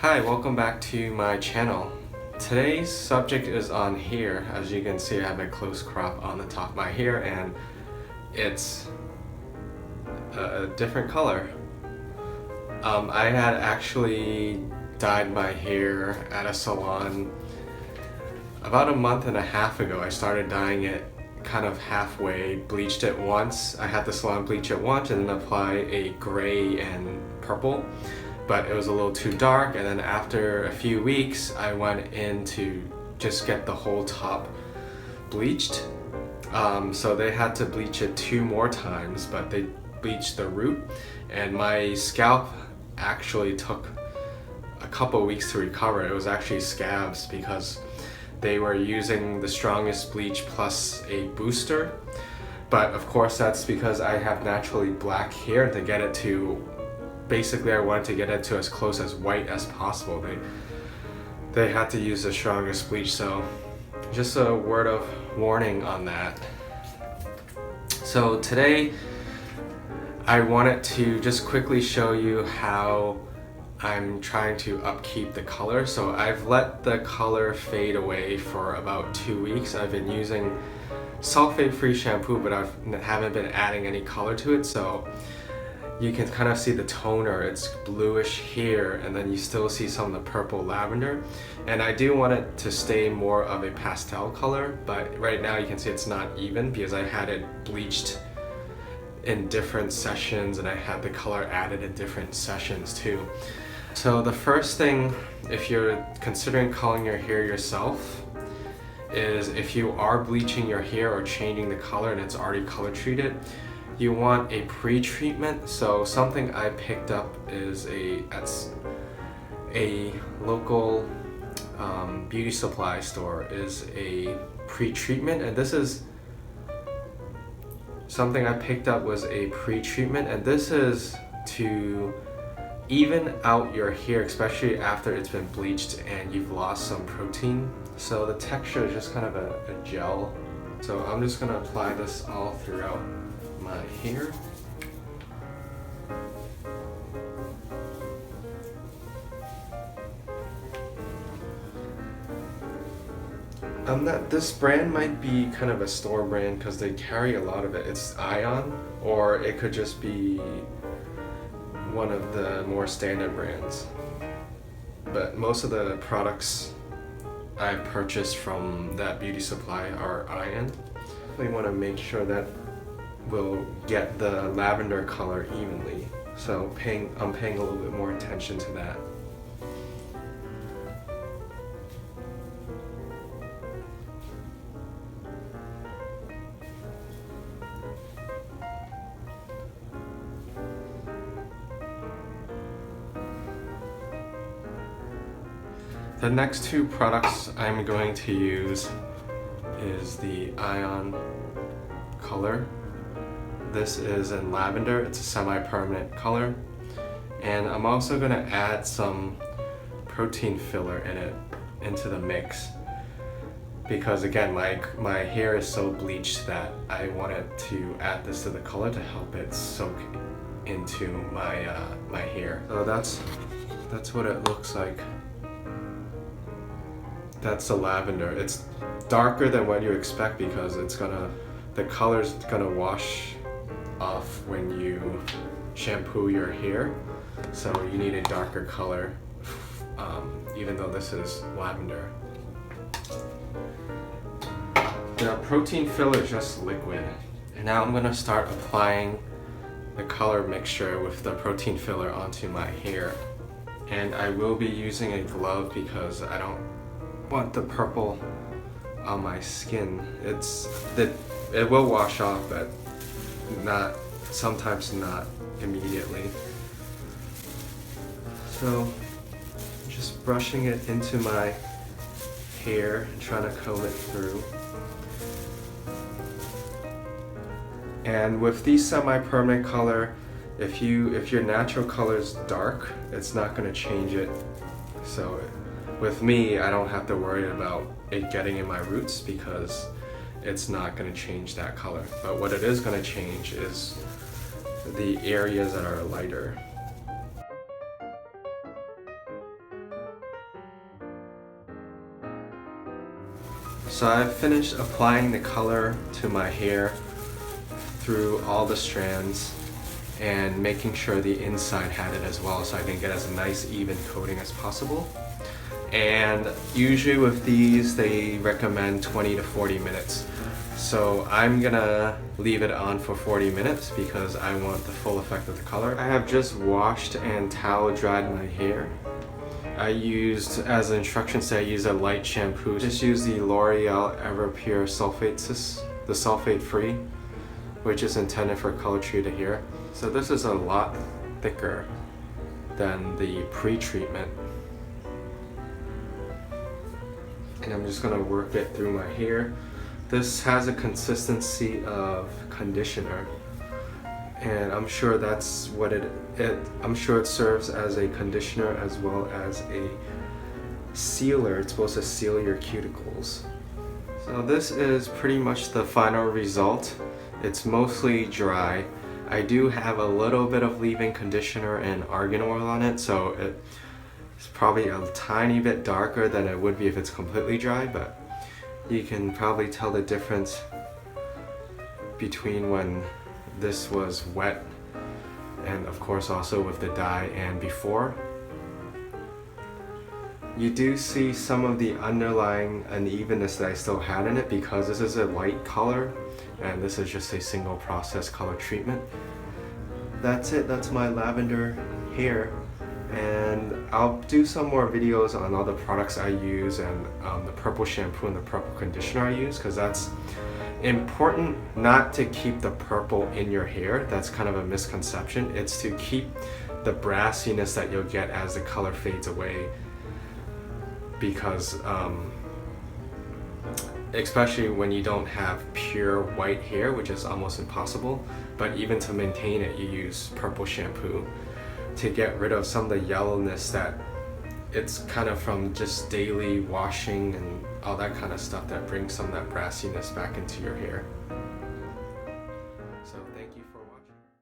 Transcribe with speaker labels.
Speaker 1: Hi, welcome back to my channel. Today's subject is on hair. As you can see, I have a close crop on the top of my hair and it's a different color. I had actually dyed my hair at a salon about a month and a half ago. I started dyeing it kind of halfway, bleached it once. I had the salon bleach it once and then apply a gray and purple. But it was a little too dark, and then after a few weeks I went in to just get the whole top bleached. So they had to bleach it 2 more times, but they bleached the root, and my scalp actually took a couple weeks to recover. It was actually scabs because they were using the strongest bleach plus a booster. But of course that's because I have naturally black hair. To get it to basically, I wanted to get it to as close as white as possible. They had to use the strongest bleach, so just a word of warning on that. So today I wanted to just quickly show you how I'm trying to upkeep the color. So I've let the color fade away for about 2 weeks. I've been using sulfate-free shampoo, but I haven't been adding any color to it. So you can kind of see the toner, it's bluish here, and then you still see some of the purple lavender. And I do want it to stay more of a pastel color, but right now you can see it's not even because I had it bleached in different sessions and I had the color added in different sessions too. So the first thing, if you're considering coloring your hair yourself, is if you are bleaching your hair or changing the color and it's already color treated, you want a pre-treatment. So something I picked up is a local beauty supply store is a pre-treatment, and this is something I picked up was a pre-treatment, and this is to even out your hair, especially after it's been bleached and you've lost some protein. So the texture is just kind of a gel. So I'm just gonna apply this all throughout my hair. This brand might be kind of a store brand because they carry a lot of it. It's Ion, or it could just be one of the more standard brands. But most of the products I purchased from that beauty supply are Ion. We want to make sure that we'll get the lavender color evenly. So I'm paying a little bit more attention to that. The next 2 products I'm going to use is the Ion color. This is in lavender, it's a semi-permanent color. And I'm also going to add some protein filler in it, into the mix. Because again, my hair is so bleached that I wanted to add this to the color to help it soak into my hair. So that's what it looks like. That's the lavender. It's darker than what you expect because the color's gonna wash off when you shampoo your hair. So you need a darker color, even though this is lavender. The protein filler is just liquid. And now I'm gonna start applying the color mixture with the protein filler onto my hair. And I will be using a glove because I don't want the purple on my skin. It will wash off, but sometimes not immediately. So just brushing it into my hair and trying to comb it through. And with the semi-permanent color, if your natural color is dark, it's not going to change it. So with me, I don't have to worry about it getting in my roots because it's not going to change that color. But what it is going to change is the areas that are lighter. So I've finished applying the color to my hair through all the strands and making sure the inside had it as well, so I can get as nice even coating as possible. And usually with these they recommend 20 to 40 minutes. So I'm gonna leave it on for 40 minutes because I want the full effect of the color. I have just washed and towel dried my hair. I used, as the instructions say, I use a light shampoo. Just use the L'Oreal Everpure the sulfate free, which is intended for color treated hair. So this is a lot thicker than the pre-treatment. And I'm just gonna work it through my hair. This has a consistency of conditioner, and I'm sure that's what I'm sure it serves as a conditioner as well as a sealer. It's supposed to seal your cuticles. So this is pretty much the final result. It's mostly dry. I do have a little bit of leave-in conditioner and argan oil on it, so it's probably a tiny bit darker than it would be if it's completely dry, but you can probably tell the difference between when this was wet and of course also with the dye and before. You do see some of the underlying unevenness that I still had in it because this is a light color and this is just a single process color treatment. That's it, that's my lavender hair. And I'll do some more videos on all the products I use and the purple shampoo and the purple conditioner I use, because that's important not to keep the purple in your hair. That's kind of a misconception. It's to keep the brassiness that you'll get as the color fades away, because especially when you don't have pure white hair, which is almost impossible, but even to maintain it you use purple shampoo to get rid of some of the yellowness that it's kind of from just daily washing and all that kind of stuff that brings some of that brassiness back into your hair.